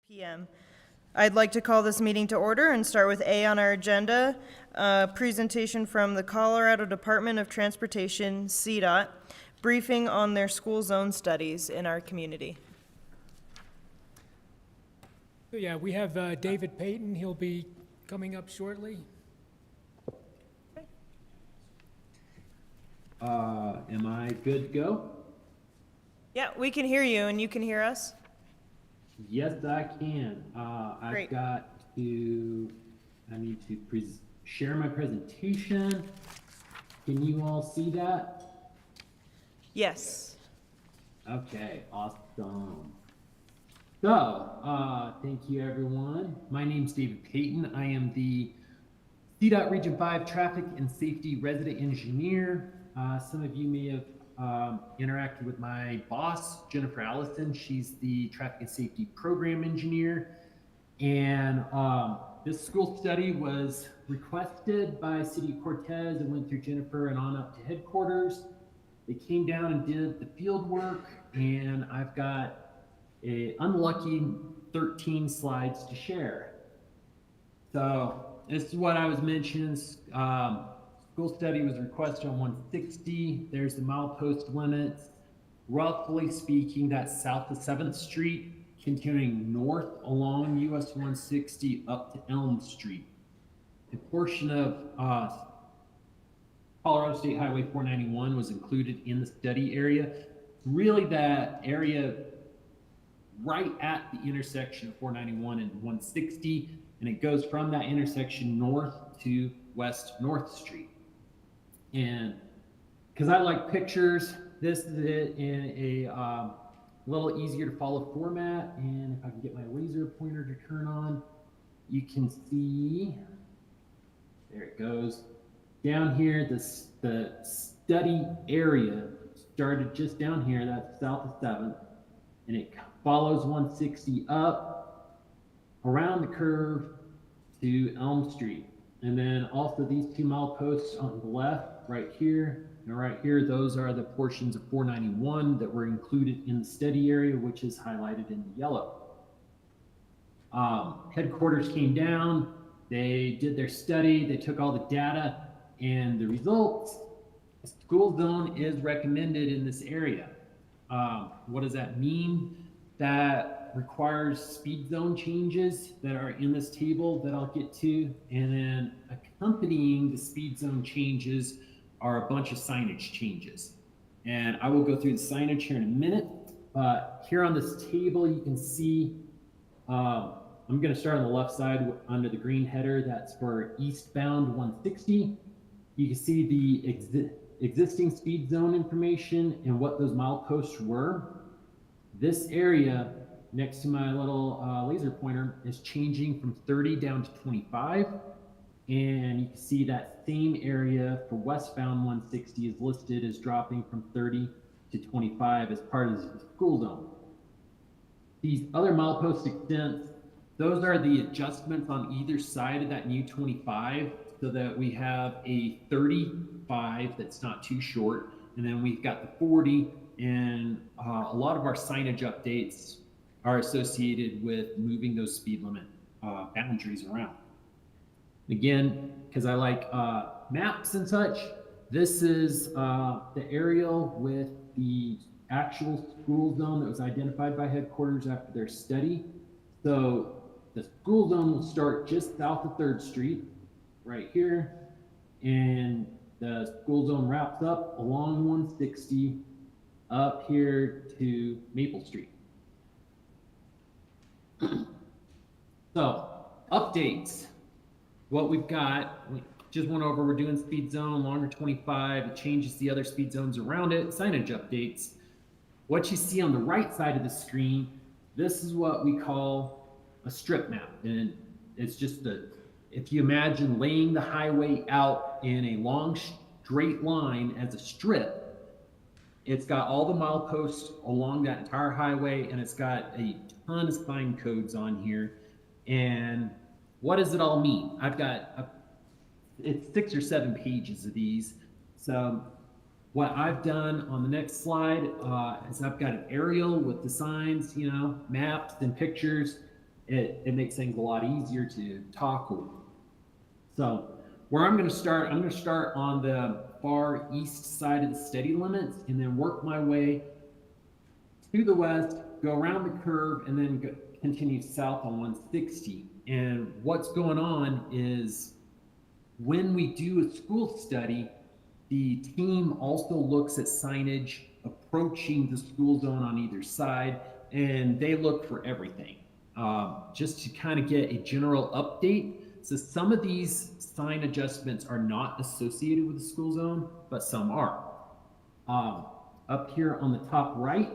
p.m. I'd like to call this meeting to order and start with A on our agenda, a presentation from the Colorado Department of Transportation, CDOT, briefing on their school zone studies in our community. Yeah, we have David Payton. He'll be coming up shortly. Am I good to go? Yeah, we can hear you and you can hear us. Yes, I can. Great. I need to share my presentation. Can you all see that? Yes. Okay, awesome. So, thank you everyone. My name's David Payton. I am the CDOT Region 5 Traffic and Safety Resident Engineer. Some of you may have interacted with my boss, Jennifer Allison. She's the Traffic and Safety Program Engineer. And this school study was requested by City of Cortez and went through Jennifer and on up to headquarters. They came down and did the field work, and I've got a unlucky 13 slides to share. So this is what I was mentioning. School study was requested on 160. There's the milepost limits. Roughly speaking, that's south of 7th Street, continuing north along US 160 up to Elm Street. A portion of Colorado State Highway 491 was included in the study area. Really that area right at the intersection of 491 and 160, and it goes from that intersection north to West North Street. And because I like pictures, this is it in a little easier to follow format. And if I can get my laser pointer to turn on, you can see, there it goes. Down here, the study area started just down here, that's south of 7th, and it follows 160 up around the curve to Elm Street. And then also these 2 mileposts on the left, right here and right here, those are the portions of 491 that were included in the study area, which is highlighted in the yellow. Headquarters came down, they did their study, they took all the data, and the results, a school zone is recommended in this area. What does that mean? That requires speed zone changes that are in this table that I'll get to, and then accompanying the speed zone changes are a bunch of signage changes. And I will go through the signage here in a minute, but here on this table you can see, I'm going to start on the left side under the green header. That's for eastbound 160. You can see the existing speed zone information and what those mileposts were. This area next to my little laser pointer is changing from 30 down to 25. And you can see that same area for westbound 160 is listed as dropping from 30 to 25 as part of the school zone. These other milepost extents, those are the adjustments on either side of that new 25, so that we have a 35 that's not too short, and then we've got the 40, and a lot of our signage updates are associated with moving those speed limit boundaries around. Again, because I like maps and such, this is the aerial with the actual school zone that was identified by headquarters after their study. So the school zone will start just south of 3rd Street, right here, and the school zone wraps up along 160 up here to Maple Street. So, updates. What we've got, we just went over, we're doing speed zone, longer 25, it changes the other speed zones around it, signage updates. What you see on the right side of the screen, this is what we call a strip map. And it's just if you imagine laying the highway out in a long straight line as a strip, it's got all the mileposts along that entire highway, and it's got a ton of sign codes on here. And what does it all mean? I've got it's 6 or 7 pages of these. So what I've done on the next slide is I've got an aerial with the signs, maps and pictures. it makes things a lot easier to talk over. So where I'm going to start on the far east side of the city limits and then work my way to the west, go around the curve, and then continue south on 160. And what's going on is when we do a school study, the team also looks at signage approaching the school zone on either side, and they look for everything, just to kind of get a general update. So some of these sign adjustments are not associated with the school zone, but some are. Up here on the top right,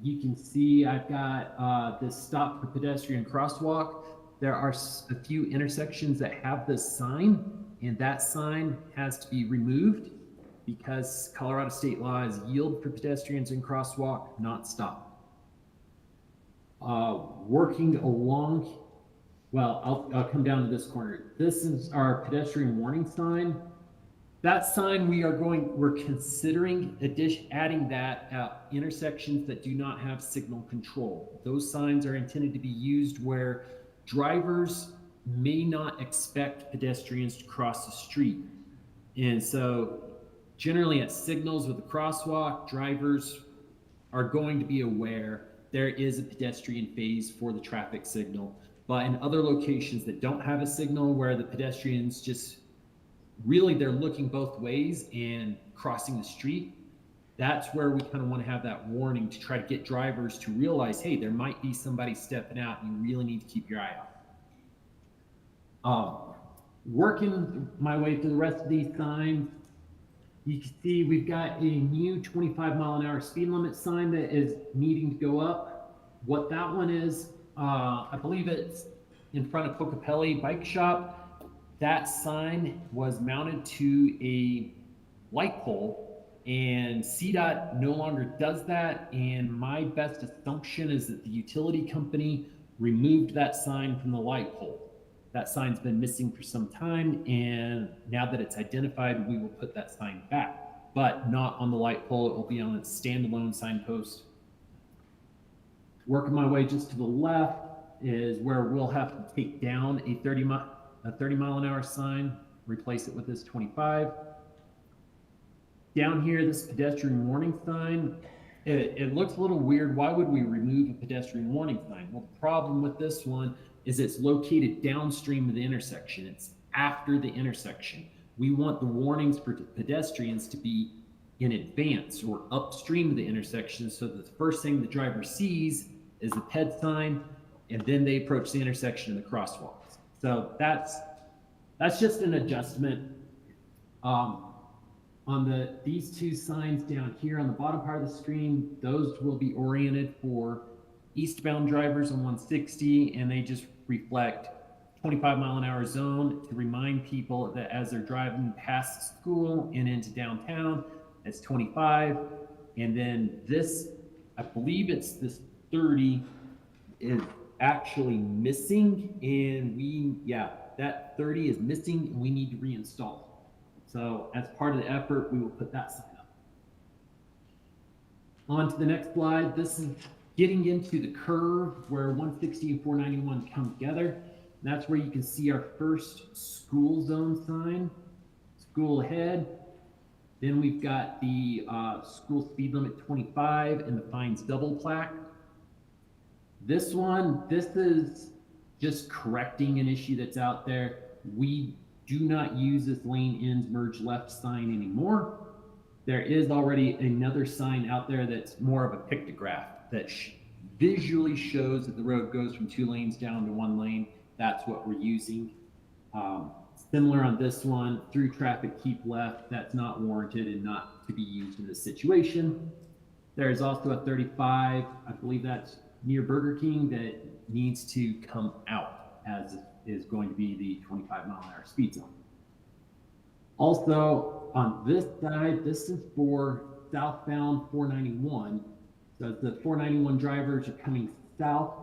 you can see I've got this stop for pedestrian crosswalk. There are a few intersections that have this sign, and that sign has to be removed because Colorado state law is yield for pedestrians in crosswalk, not stop. Working along, well, I'll come down to this corner. This is our pedestrian warning sign. That sign we're considering adding that at intersections that do not have signal control. Those signs are intended to be used where drivers may not expect pedestrians to cross the street. And so generally at signals with a crosswalk, drivers are going to be aware there is a pedestrian phase for the traffic signal. But in other locations that don't have a signal, where the pedestrians just really, they're looking both ways and crossing the street, that's where we kind of want to have that warning to try to get drivers to realize, hey, there might be somebody stepping out. You really need to keep your eye out. Working my way through the rest of these signs, you can see we've got a new 25-mile-an-hour speed limit sign that is needing to go up. What that one is, I believe it's in front of Pocopelli Bike Shop. That sign was mounted to a light pole, and CDOT no longer does that. And my best assumption is that the utility company removed that sign from the light pole. That sign's been missing for some time, and now that it's identified, we will put that sign back, but not on the light pole. It will be on its standalone signpost. Working my way just to the left is where we'll have to take down a 30-mile-an-hour sign, replace it with this 25. Down here, this pedestrian warning sign, it looks a little weird. Why would we remove a pedestrian warning sign? Well, the problem with this one is it's located downstream of the intersection. It's after the intersection. We want the warnings for pedestrians to be in advance or upstream of the intersection, so that the first thing the driver sees is the ped sign, and then they approach the intersection and the crosswalks. So that's just an adjustment. On these two signs down here on the bottom part of the screen, those will be oriented for eastbound drivers on 160, and they just reflect 25-mile-an-hour zone to remind people that as they're driving past school and into downtown, it's 25. And then this, I believe it's this 30 is actually missing, and that 30 is missing, and we need to reinstall. So as part of the effort, we will put that sign up. On to the next slide. This is getting into the curve where 160 and 491 come together. That's where you can see our first school zone sign, school ahead. Then we've got the school speed limit 25 and the fines double plaque. This is just correcting an issue that's out there. We do not use this lane ends merge left sign anymore. There is already another sign out there that's more of a pictograph that visually shows that the road goes from 2 lanes down to 1 lane. That's what we're using. Similar on this one, through traffic, keep left. That's not warranted and not to be used in this situation. There's also a 35, I believe that's near Burger King, that needs to come out, as is going to be the 25-mile-an-hour speed zone. Also, on this side, this is for southbound 491. So as the 491 drivers are coming south,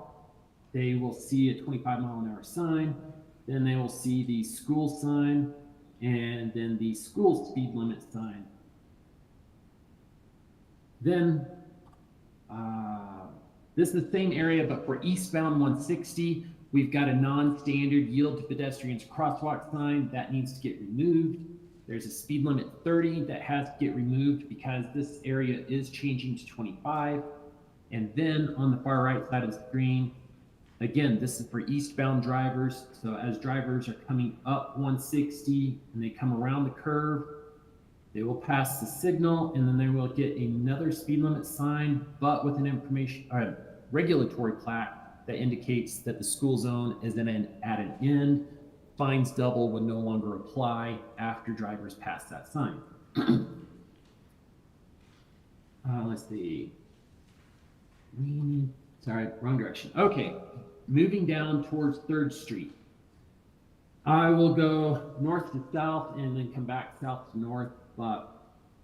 they will see a 25-mile-an-hour sign. Then they will see the school sign, and then the school speed limit sign. Then this is the same area, but for eastbound 160, We've got a non-standard yield to pedestrians crosswalk sign that needs to get removed. There's a speed limit 30 that has to get removed because this area is changing to 25. And then on the far right side of the screen, again, this is for eastbound drivers. So as drivers are coming up 160 and they come around the curve, they will pass the signal and then they will get another speed limit sign, but with an regulatory plaque that indicates that the school zone is at an end. Fines double would no longer apply after drivers pass that sign. Let's see. Sorry, wrong direction. Okay, moving down towards 3rd Street. I will go north to south and then come back south to north, but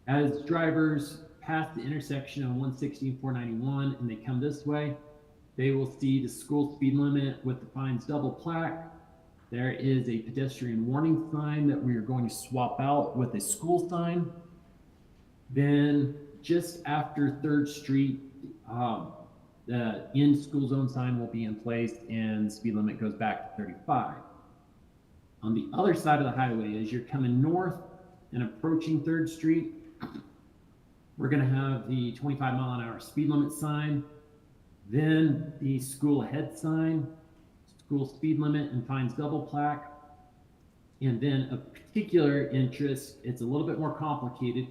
as drivers pass the intersection of 160 and 491 and they come this way, they will see the school speed limit with the fines double plaque. There is a pedestrian warning sign that we are going to swap out with a school sign. Then just after 3rd Street, the in school zone sign will be in place and speed limit goes back to 35. On the other side of the highway, as you're coming north and approaching 3rd Street, we're going to have the 25-mile-an-hour speed limit sign, then the school ahead sign, school speed limit and fines double plaque, and then of particular interest, it's a little bit more complicated,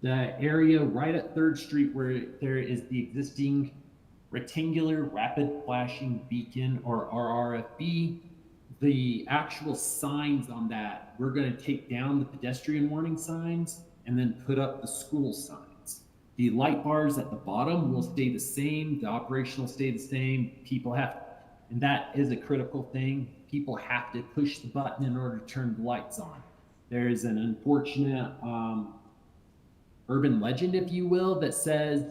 the area right at 3rd Street where there is the existing rectangular rapid flashing beacon or RRFB, the actual signs on that, we're going to take down the pedestrian warning signs and then put up the school signs. The light bars at the bottom will stay the same, the operation will stay the same. People have, and that is a critical thing, people have to push the button in order to turn the lights on. There is an unfortunate urban legend, if you will, that says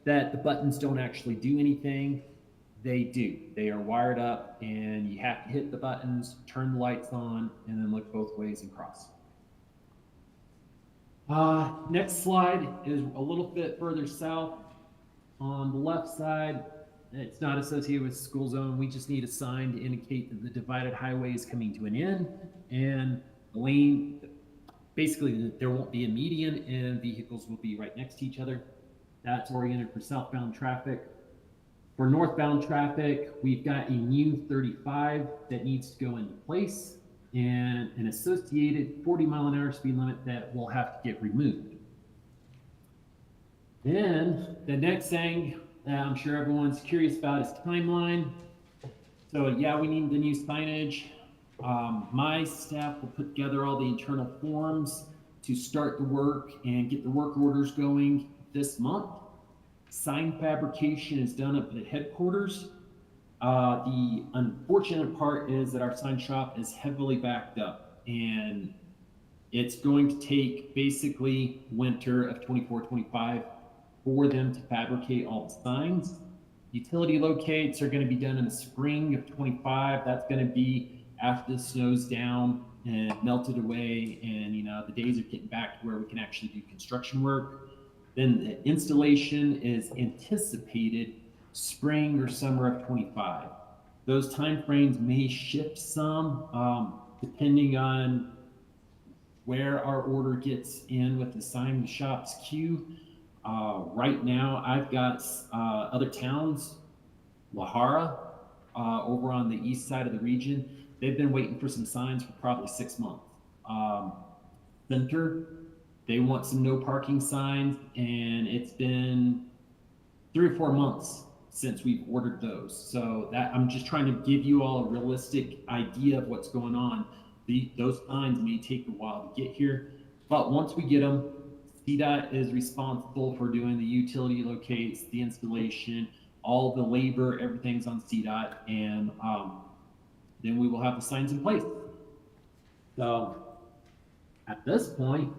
that the buttons don't actually do anything. They do. They are wired up and you have to hit the buttons, turn the lights on, and then look both ways and cross. Next slide is a little bit further south. On the left side, it's not associated with school zone. We just need a sign to indicate that the divided highway is coming to an end and the lane, basically there won't be a median and vehicles will be right next to each other. That's oriented for southbound traffic. For northbound traffic, we've got a new 35 that needs to go into place and an associated 40-mile-an-hour speed limit that will have to get removed. Then the next thing that I'm sure everyone's curious about is timeline. So yeah, we need the new signage. My staff will put together all the internal forms to start the work and get the work orders going this month. Sign fabrication is done up at headquarters. The unfortunate part is that our sign shop is heavily backed up and it's going to take basically winter of 24-25 for them to fabricate all the signs. Utility locates are going to be done in the spring of 25. That's going to be after the snow's down and melted away and the days are getting back to where we can actually do construction work. Then the installation is anticipated spring or summer of 25. Those timeframes may shift some depending on where our order gets in with the sign shop's queue. Right now, I've got other towns, Lahara, over on the east side of the region. They've been waiting for some signs for probably 6 months. Center, they want some no parking signs, and it's been 3 or 4 months since we've ordered those. So that I'm just trying to give you all a realistic idea of what's going on. Those signs may take a while to get here, but once we get them, CDOT is responsible for doing the utility locates, the installation, all the labor, everything's on CDOT, and then we will have the signs in place. So at this point,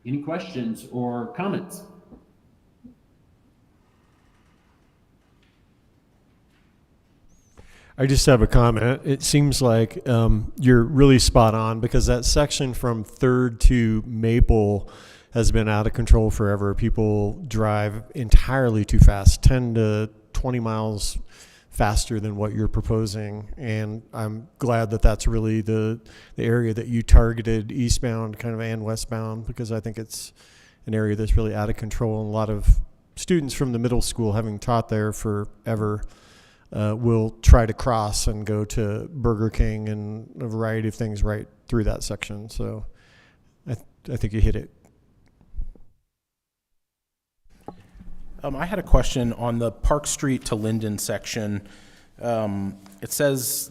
any questions or comments? I just have a comment. It seems like you're really spot on because that section from 3rd to Maple has been out of control forever. People drive entirely too fast, 10 to 20 miles faster than what you're proposing. And I'm glad that that's really the area that you targeted eastbound kind of and westbound, because I think it's an area that's really out of control. And a lot of students from the middle school, having taught there forever, will try to cross and go to Burger King and a variety of things right through that section. So I think you hit it. I had a question on the Park Street to Linden section. It says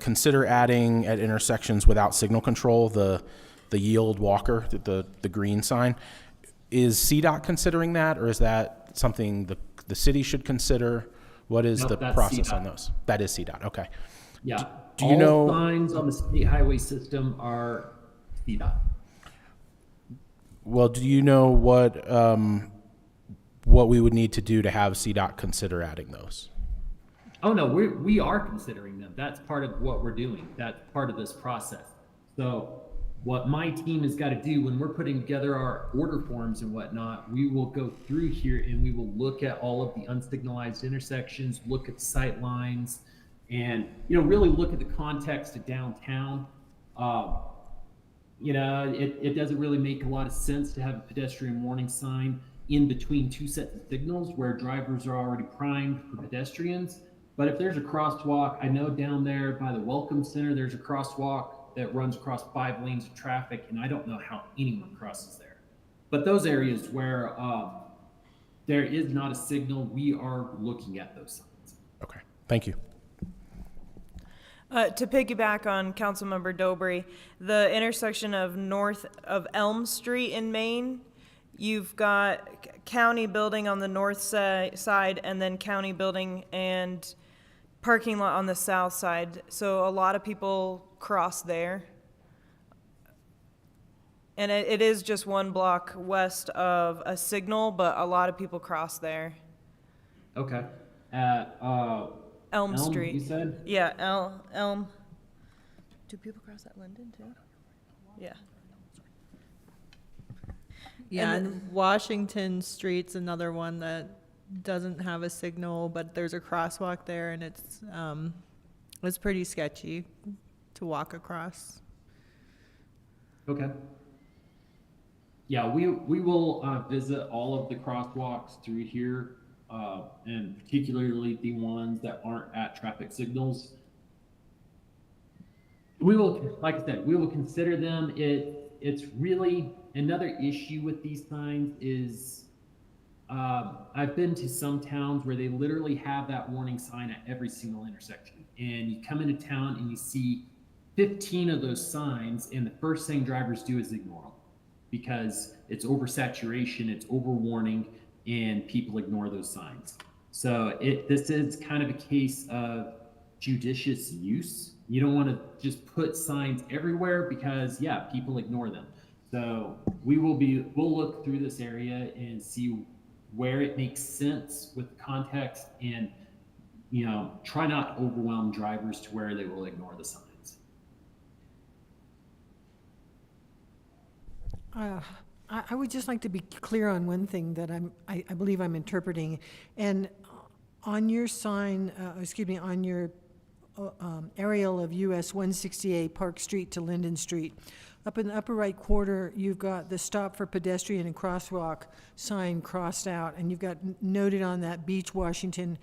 consider adding at intersections without signal control, the yield walker, the green sign. Is CDOT considering that, or is that something the city should consider? What is the that's process CDOT. on those? That is CDOT, okay. Yeah. Do you All know- signs on the state highway system are CDOT. Well, do you know what we would need to do to have CDOT consider adding those? Oh no, we are considering them. That's part of what we're doing. That's part of this process. So what my team has got to do when we're putting together our order forms and whatnot, we will go through here and we will look at all of the unsignalized intersections, look at sight lines, and really look at the context of downtown. It doesn't really make a lot of sense to have a pedestrian warning sign in between two sets of signals where drivers are already primed for pedestrians. But if there's a crosswalk, I know down there by the Welcome Center, there's a crosswalk that runs across 5 lanes of traffic, and I don't know how anyone crosses there. But those areas where there is not a signal, we are looking at those signs. Okay, thank you. To piggyback on Councilmember Dobry, the intersection of north of Elm Street in Maine, you've got county building on the north side and then county building and parking lot on the south side. So a lot of people cross there. And it is just 1 block west of a signal, but a lot of people cross there. Okay. At Elm you Street. said? Yeah, Elm. Do people cross at Linden too? Yeah. Yeah, And and Washington Street's another one that doesn't have a signal, but there's a crosswalk there, and it's pretty sketchy to walk across. Okay. Yeah, we will visit all of the crosswalks through here, and particularly the ones that aren't at traffic signals. We will, like I said, we will consider them. It's really another issue with these signs is I've been to some towns where they literally have that warning sign at every single intersection, and you come into town and you see 15 of those signs, and the first thing drivers do is ignore them because it's oversaturation, it's overwarning, and people ignore those signs. So this is kind of a case of judicious use. You don't want to just put signs everywhere because people ignore them. So we'll look through this area and see where it makes sense with context, and try not to overwhelm drivers to where they will ignore the signs. I would just like to be clear on one thing that I believe I'm interpreting. And on your sign, on your aerial of US 168 Park Street to Linden Street, up in the upper right corner, you've got the stop for pedestrian and crosswalk sign crossed out, and you've got noted on that Beach, Washington,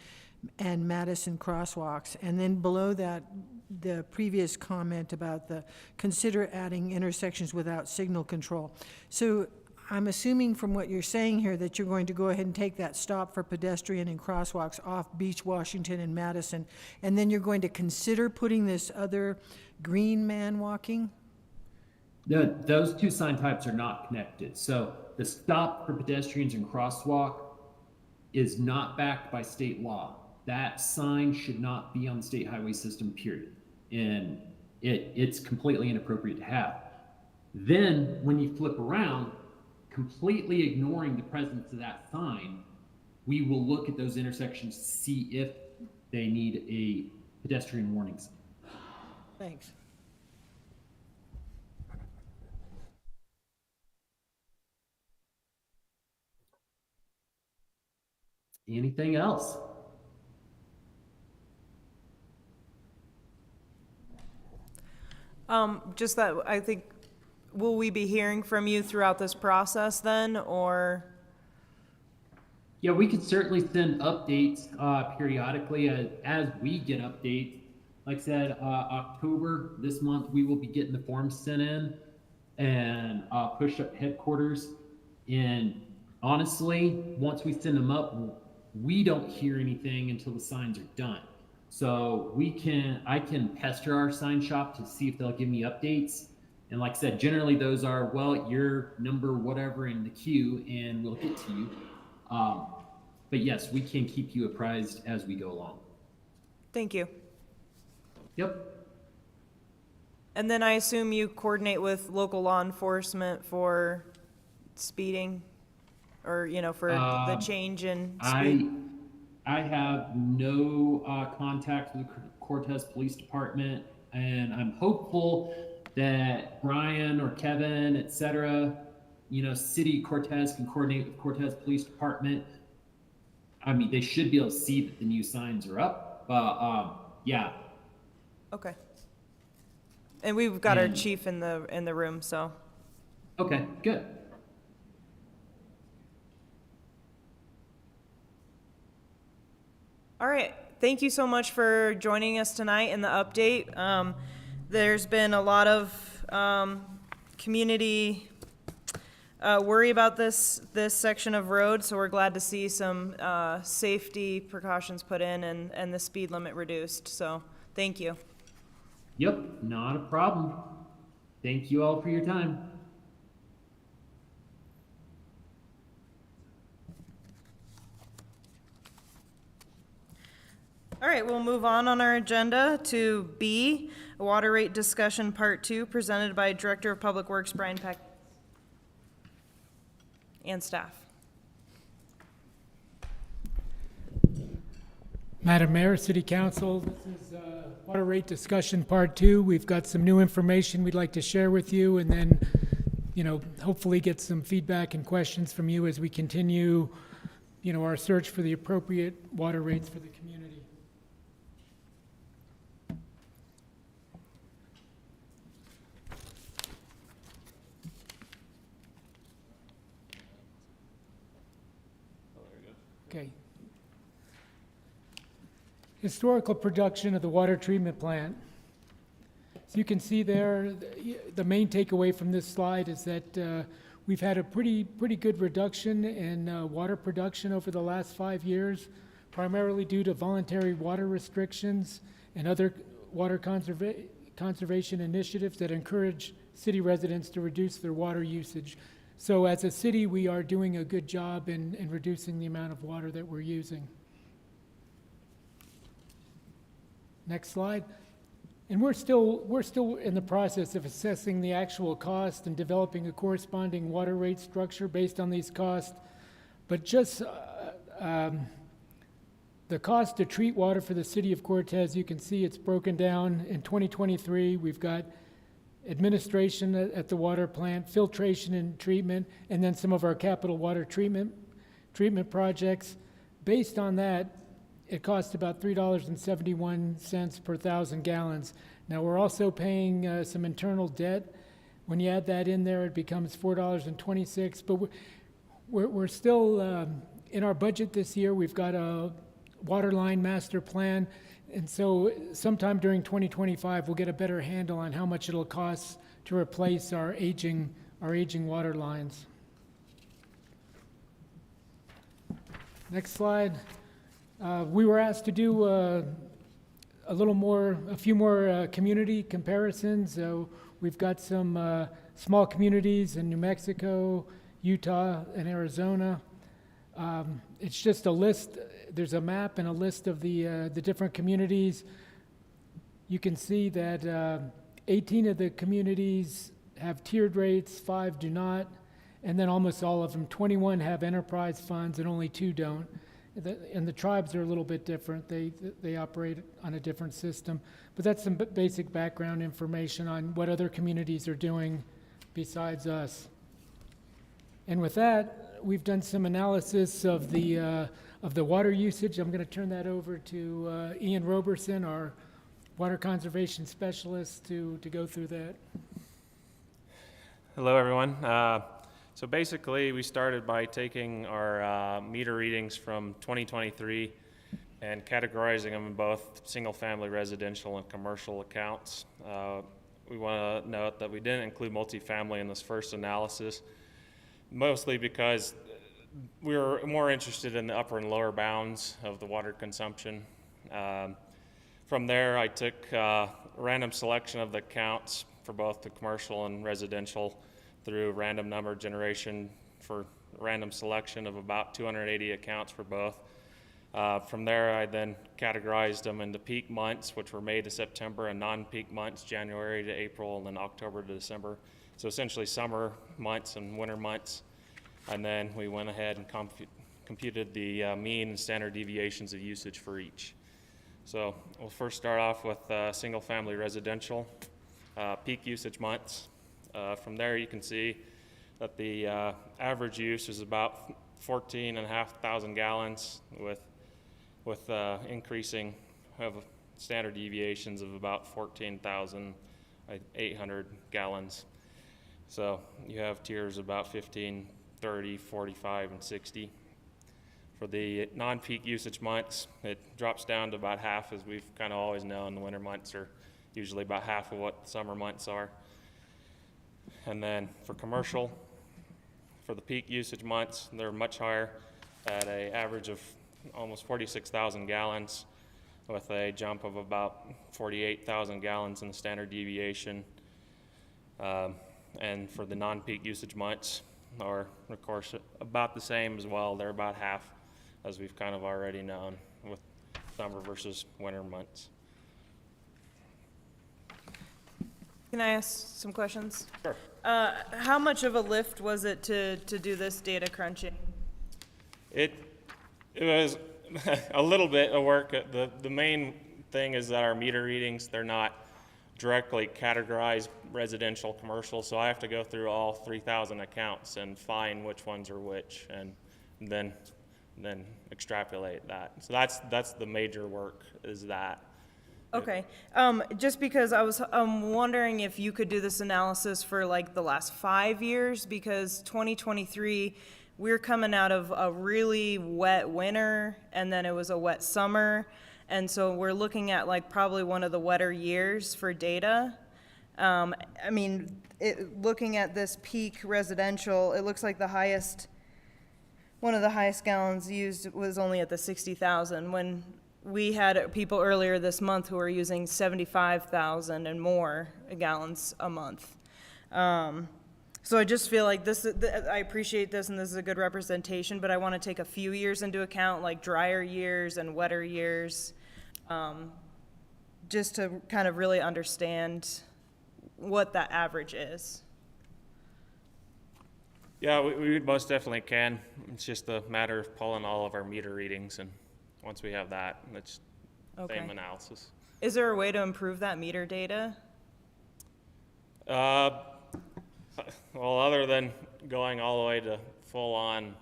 and Madison crosswalks. And then below that, the previous comment about the consider adding intersections without signal control. So I'm assuming from what you're saying here that you're going to go ahead and take that stop for pedestrian and crosswalks off Beach, Washington, and Madison, and then you're going to consider putting this other green man walking? No, those two sign types are not connected. So the stop for pedestrians and crosswalk is not backed by state law. That sign should not be on the state highway system, period. And it's completely inappropriate to have. Then when you flip around, completely ignoring the presence of that sign, we will look at those intersections to see if they need a pedestrian warning sign. Thanks. Anything else? Just that, I think, will we be hearing from you throughout this process then, or? Yeah, we could certainly send updates periodically as we get updates. Like I said, October this month, we will be getting the forms sent in and push up headquarters. And honestly, once we send them up, we don't hear anything until the signs are done. So I can pester our sign shop to see if they'll give me updates. And like I said, generally those are, well, your number whatever in the queue, and we'll get to you. But yes, we can keep you apprised as we go along. Thank you. Yep. And then I assume you coordinate with local law enforcement for speeding, or, for the change in speed? I have no contact with the Cortez Police Department, and I'm hopeful that Brian or Kevin, etc., City Cortez can coordinate with Cortez Police Department. I mean, they should be able to see that the new signs are up, but yeah. Okay. And we've got our chief in the room, so. Okay, good. All right. Thank you so much for joining us tonight in the update. There's been a lot of community worry about this section of road, so we're glad to see some safety precautions put in and the speed limit reduced. So thank you. Yep, not a problem. Thank you all for your time. All right, we'll move on our agenda to B, Water Rate Discussion Part 2, presented by Director of Public Works Brian Peckins and staff. Madam Mayor, City Council, this is Water Rate Discussion Part 2. We've got some new information we'd like to share with you, and then, hopefully get some feedback and questions from you as we continue, our search for the appropriate water rates for the community. Okay. Historical production of the water treatment plant. As you can see there, the main takeaway from this slide is that we've had a pretty good reduction in water production over the last 5 years, primarily due to voluntary water restrictions and other water conservation initiatives that encourage city residents to reduce their water usage. So as a city, we are doing a good job in reducing the amount of water that we're using. Next slide. And we're still in the process of assessing the actual cost and developing a corresponding water rate structure based on these costs. But just the cost to treat water for the city of Cortez, you can see it's broken down. In 2023, we've got administration at the water plant, filtration and treatment, and then some of our capital water treatment projects. Based on that, it costs about $3.71 per 1,000 gallons. Now, we're also paying some internal debt. When you add that in there, it becomes $4.26. But we're still, in our budget this year, we've got a water line master plan. And so sometime during 2025, we'll get a better handle on how much it'll cost to replace our aging water lines. Next slide. We were asked to do a few more community comparisons. We've got some small communities in New Mexico, Utah, and Arizona. It's just a list. There's a map and a list of the different communities. You can see that 18 of the communities have tiered rates, 5 do not, and then almost all of them, 21 have enterprise funds and only 2 don't. And the tribes are a little bit different. They operate on a different system. But that's some basic background information on what other communities are doing besides us. And with that, we've done some analysis of the water usage. I'm going to turn that over to Ian Roberson, our water conservation specialist to go through that. Hello, everyone. So basically, we started by taking our meter readings from 2023 and categorizing them in both single-family residential and commercial accounts. We want to note that we didn't include multifamily in this first analysis, mostly because we were more interested in the upper and lower bounds of the water consumption. From there, I took a random selection of the accounts for both the commercial and residential through random number generation for random selection of about 280 accounts for both. From there, I then categorized them into peak months, which were May to September, and non-peak months, January to April, and then October to December. So essentially summer months and winter months. And then we went ahead and computed the mean and standard deviations of usage for each. So we'll first start off with single-family residential peak usage months. From there, you can see that the average use is about 14,500 gallons with increasing of standard deviations of about 14,800 gallons. So you have tiers about 15, 30, 45, and 60. For the non-peak usage months, it drops down to about half, as we've kind of always known. The winter months are usually about half of what the summer months are. And then for commercial, for the peak usage months, they're much higher at an average of almost 46,000 gallons with a jump of about 48,000 gallons in the standard deviation. And for the non-peak usage months are, of course, about the same as well. They're about half, as we've kind of already known with summer versus winter months. Can I ask some questions? Sure. How much of a lift was it to do this data crunching? It was a little bit of work. The main thing is that our meter readings, they're not directly categorized residential, commercial, so I have to go through all 3,000 accounts and find which ones are which, and then extrapolate that. So that's the major work, is that. Okay, just because I was wondering if you could do this analysis for like the last 5 years, because 2023, we're coming out of a really wet winter, and then it was a wet summer, and so we're looking at like probably one of the wetter years for data. I mean, looking at this peak residential, it looks like one of the highest gallons used was only at the 60,000, when we had people earlier this month who were using 75,000 and more gallons a month. So I just feel like I appreciate this, and this is a good representation, but I want to take a few years into account, like drier years and wetter years, just to kind of really understand what that average is. Yeah, we most definitely can. It's just a matter of pulling all of our meter readings, and once we have that, it's Okay. same analysis. Is there a way to improve that meter data? Well, other than going all the way to full on,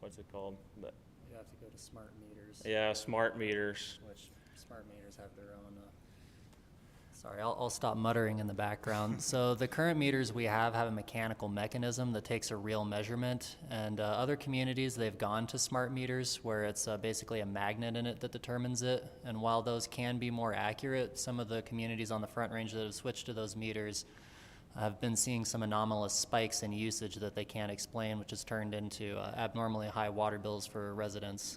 what's it called? You have to go to smart meters, Yeah, smart meters. which smart meters have their own. Sorry, I'll stop muttering in the background. So the current meters we have a mechanical mechanism that takes a real measurement, and other communities, they've gone to smart meters where it's basically a magnet in it that determines it. And while those can be more accurate, some of the communities on the Front Range that have switched to those meters have been seeing some anomalous spikes in usage that they can't explain, which has turned into abnormally high water bills for residents.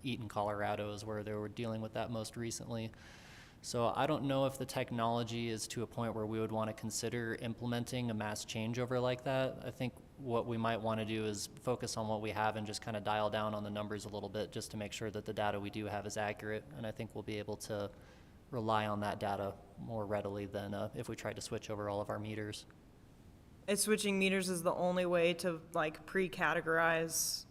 Eaton, Colorado is where they were dealing with that most recently. So I don't know if the technology is to a point where we would want to consider implementing a mass changeover like that. I think what we might want to do is focus on what we have and just kind of dial down on the numbers a little bit just to make sure that the data we do have is accurate. And I think we'll be able to rely on that data more readily than if we tried to switch over all of our meters. Is switching meters is the only way to like pre-categorize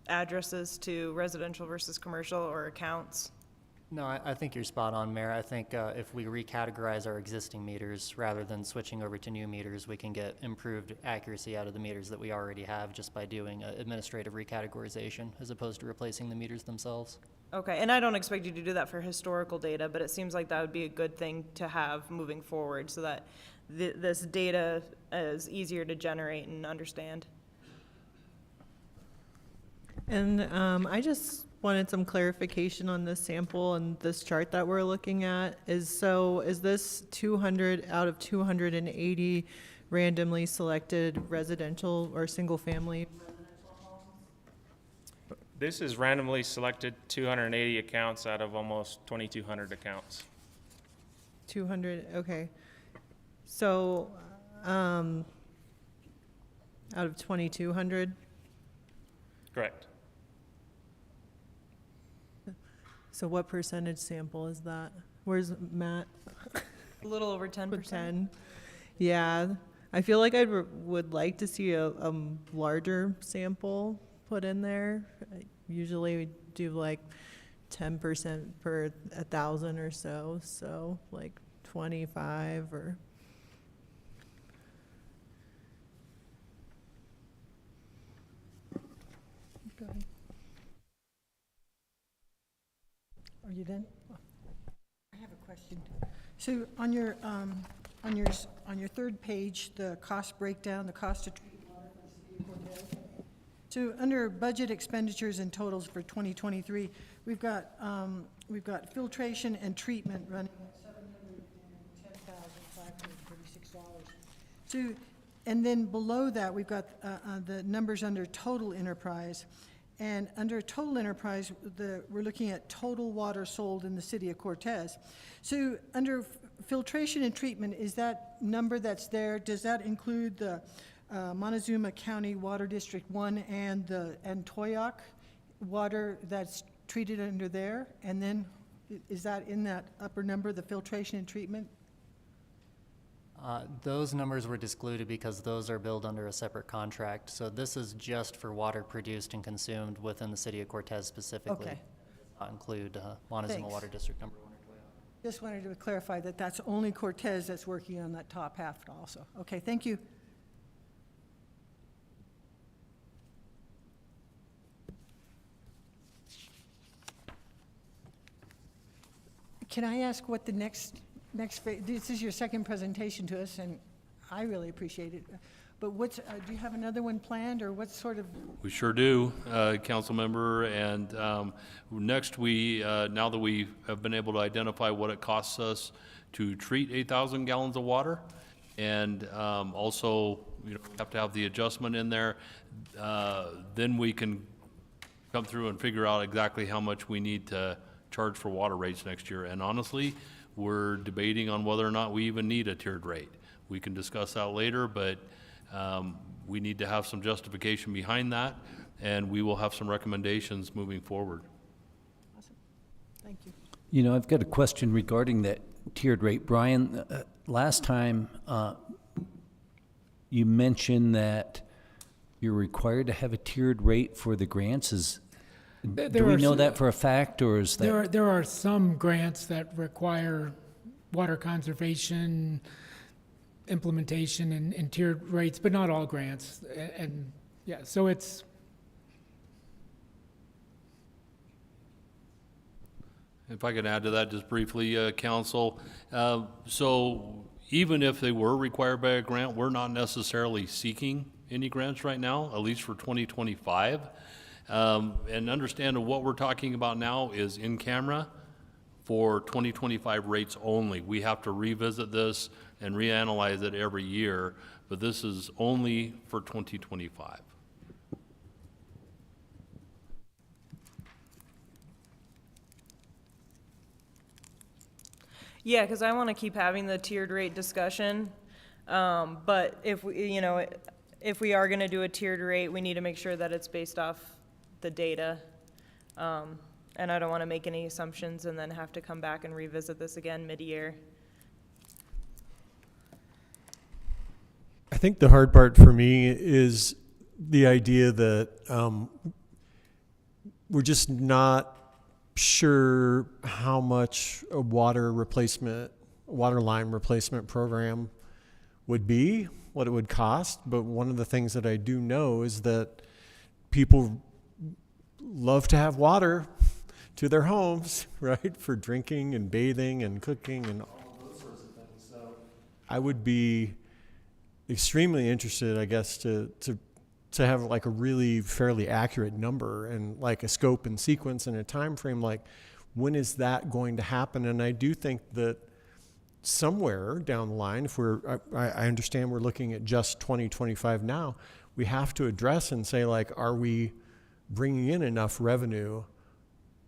addresses to residential versus commercial or accounts? No, I think you're spot on, Mayor. I think if we recategorize our existing meters rather than switching over to new meters, we can get improved accuracy out of the meters that we already have just by doing administrative recategorization as opposed to replacing the meters themselves. Okay, and I don't expect you to do that for historical data, but it seems like that would be a good thing to have moving forward so that this data is easier to generate and understand. And I just wanted some clarification on this sample and this chart that we're looking at. Is this 200 out of 280 randomly selected residential or single-family? This is randomly selected 280 accounts out of almost 2,200 accounts. 200, okay. So, out of 2,200? Correct. So what percentage sample is that? Where's Matt? A little over 10%. 10? Yeah, I feel like I would like to see a larger sample put in there. Usually we do like 10% per 1,000 or so, so like 25 or. Go ahead. Are you done? I have a question. So on your third page, the cost breakdown, the cost to treat water for the city of Cortez. So under budget expenditures and totals for 2023, we've got filtration and treatment running at $710,536. So, and then below that, we've got the numbers under total enterprise. And under total enterprise, we're looking at total water sold in the city of Cortez. So under filtration and treatment, is that number that's there, does that include the Montezuma County Water District 1 and the Toyac water that's treated under there? And then is that in that upper number, the filtration and treatment? Those numbers were excluded because those are billed under a separate contract. So this is just for water produced and consumed within the city of Cortez specifically. Okay. Not include Montezuma Thanks. Water District number 1 or Toyac. Just wanted to clarify that that's only Cortez that's working on that top half also. Okay, thank you. Can I ask what the next phase, this is your second presentation to us, and I really appreciate it. But what's, do you have another one planned, or what sort of? We sure do, council member. And next, now that we have been able to identify what it costs us to treat 8,000 gallons of water, and also have to have the adjustment in there, then we can come through and figure out exactly how much we need to charge for water rates next year. And honestly, we're debating on whether or not we even need a tiered rate. We can discuss that later, but we need to have some justification behind that, and we will have some recommendations moving forward. Awesome, thank you. You know, I've got a question regarding that tiered rate. Brian, last time you mentioned that you're required to have a tiered rate for the grants. Do we know that for a fact, or is that? There are some grants that require water conservation implementation and tiered rates, but not all grants. And yeah, so it's. If I could add to that just briefly, Council. So even if they were required by a grant, we're not necessarily seeking any grants right now, at least for 2025. And understand what we're talking about now is in camera for 2025 rates only. We have to revisit this and reanalyze it every year, but this is only for 2025. Yeah, because I want to keep having the tiered rate discussion. But if we, if we are going to do a tiered rate, we need to make sure that it's based off the data. And I don't want to make any assumptions and then have to come back and revisit this again mid-year. I think the hard part for me is the idea that we're just not sure how much a water line replacement program would be, what it would cost. But one of the things that I do know is that people love to have water to their homes, right? For drinking and bathing and cooking and all of those sorts of things. So I would be extremely interested, I guess, to have like a really fairly accurate number and like a scope and sequence and a time frame, like when is that going to happen? And I do think that somewhere down the line, if I understand we're looking at just 2025 now, we have to address and say, like, are we bringing in enough revenue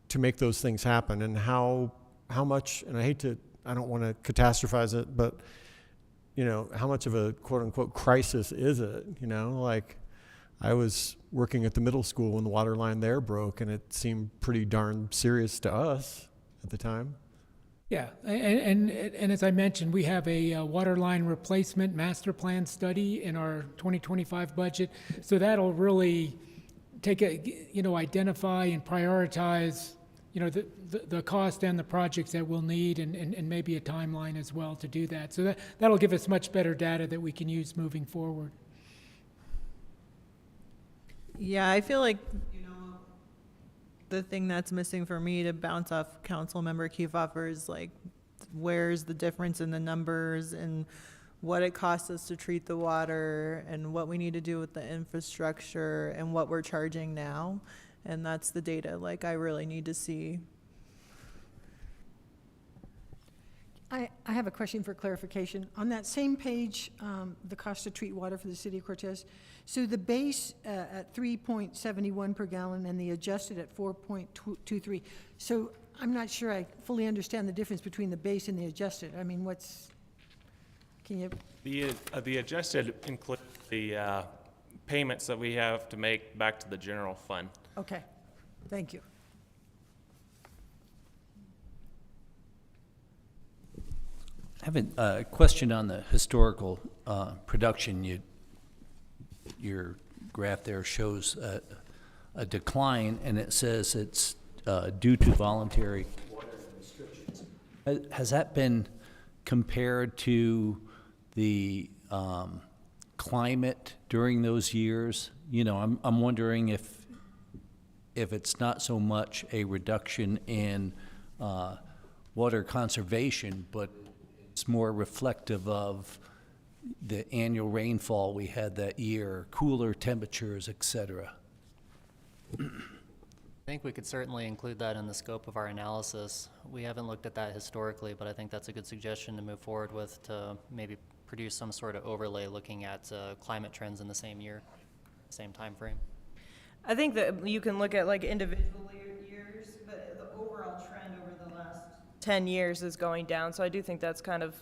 to make those things happen? And how much, and I don't want to catastrophize it, but how much of a quote unquote crisis is it? Like I was working at the middle school when the water line there broke, and it seemed pretty darn serious to us at the time. Yeah, and as I mentioned, we have a water line replacement master plan study in our 2025 budget. So that'll really identify and prioritize, the cost and the projects that we'll need, and maybe a timeline as well to do that. So that'll give us much better data that we can use moving forward. Yeah, I feel like, the thing that's missing for me to bounce off Councilmember Kefauver is like, where's the difference in the numbers and what it costs us to treat the water and what we need to do with the infrastructure and what we're charging now. And that's the data, like, I really need to see. I have a question for clarification. On that same page, the cost to treat water for the city of Cortez, so the base at 3.71 per gallon and the adjusted at 4.23. So I'm not sure I fully understand the difference between the base and the adjusted. I mean, can you? The adjusted includes the payments that we have to make back to the general fund. Okay, thank you. I have a question on the historical production. Your graph there shows a decline, and it says it's due to voluntary water restrictions. Has that been compared to the climate during those years? I'm wondering if it's not so much a reduction in water conservation, but it's more reflective of the annual rainfall we had that year, cooler temperatures, et cetera. I think we could certainly include that in the scope of our analysis. We haven't looked at that historically, but I think that's a good suggestion to move forward with, to maybe produce some sort of overlay looking at climate trends in the same year, same time frame. I think that you can look at like individual years, but the overall trend over the last 10 years is going down. So I do think that's kind of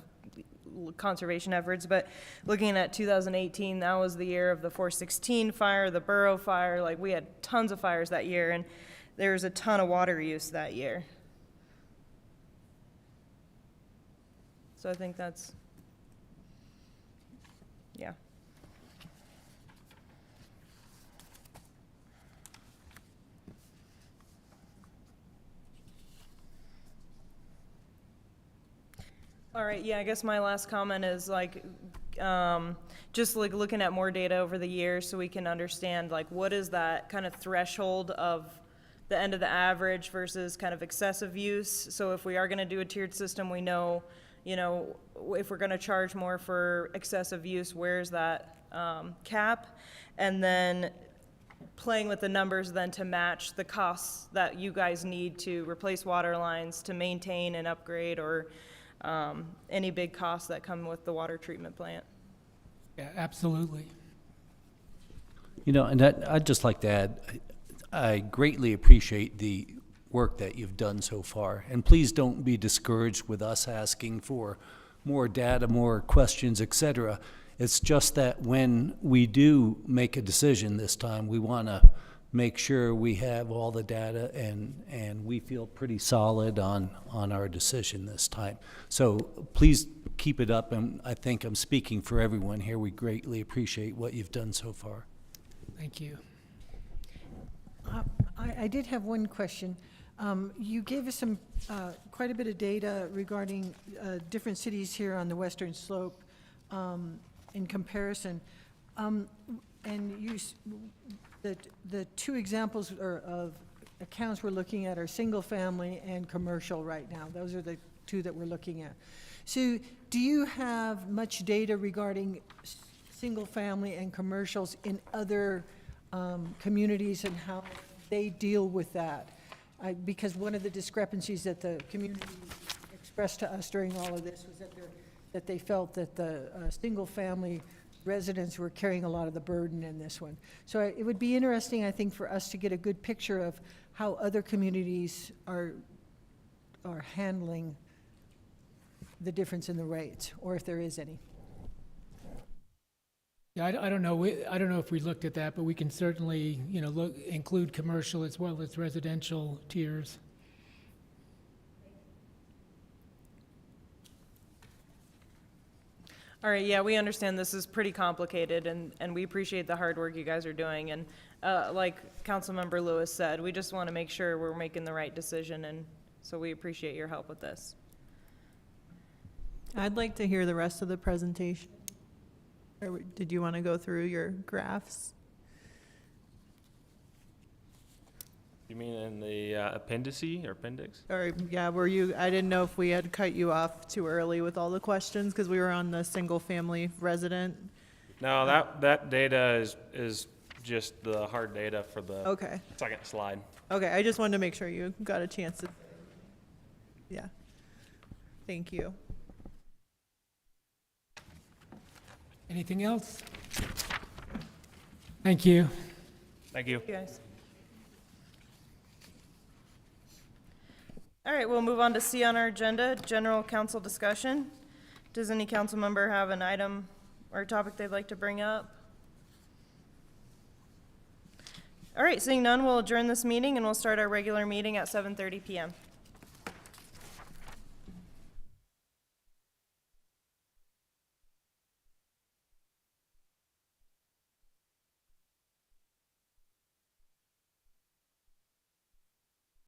conservation efforts. But looking at 2018, that was the year of the 416 fire, the Burrow fire. Like, we had tons of fires that year, and there was a ton of water use that year. So I think that's, yeah. All right, yeah, I guess my last comment is like, just like looking at more data over the years so we can understand like what is that kind of threshold of the end of the average versus kind of excessive use. So if we are gonna do a tiered system, we know, if we're gonna charge more for excessive use, where's that cap? And then playing with the numbers then to match the costs that you guys need to replace water lines, to maintain and upgrade, or any big costs that come with the water treatment plant. Yeah, absolutely. And I'd just like to add, I greatly appreciate the work that you've done so far. And please don't be discouraged with us asking for more data, more questions, et cetera. It's just that when we do make a decision this time, we want to make sure we have all the data, and we feel pretty solid on our decision this time. So please keep it up, and I think I'm speaking for everyone here. We greatly appreciate what you've done so far. Thank you. I did have one question. You gave us some, quite a bit of data regarding different cities here on the western slope in comparison. And the two examples of accounts we're looking at are single-family and commercial right now. Those are the two that we're looking at. So do you have much data regarding single-family and commercials in other communities and how they deal with that? Because one of the discrepancies that the community expressed to us during all of this was that they felt that the single-family residents were carrying a lot of the burden in this one. So it would be interesting, I think, for us to get a good picture of how other communities are handling the difference in the rates, or if there is any. Yeah, I don't know, I don't know if we looked at that, but we can certainly, include commercial as well as residential tiers. All right, yeah, we understand this is pretty complicated, and we appreciate the hard work you guys are doing. And like Councilmember Lewis said, we just want to make sure we're making the right decision, and so we appreciate your help with this. I'd like to hear the rest of the presentation. Or did you want to go through your graphs? You mean in the appendice or appendix? Or, yeah, I didn't know if we had cut you off too early with all the questions because we were on the single-family resident. No, that data is just the hard data for the Okay. second slide. Okay, I just wanted to make sure you got a chance to. Yeah. Thank you. Anything else? Thank you. Thank you. You guys. All right, we'll move on to C on our agenda, general council discussion. Does any council member have an item or topic they'd like to bring up? All right, seeing none, we'll adjourn this meeting and we'll start our regular meeting at 7:30 p.m.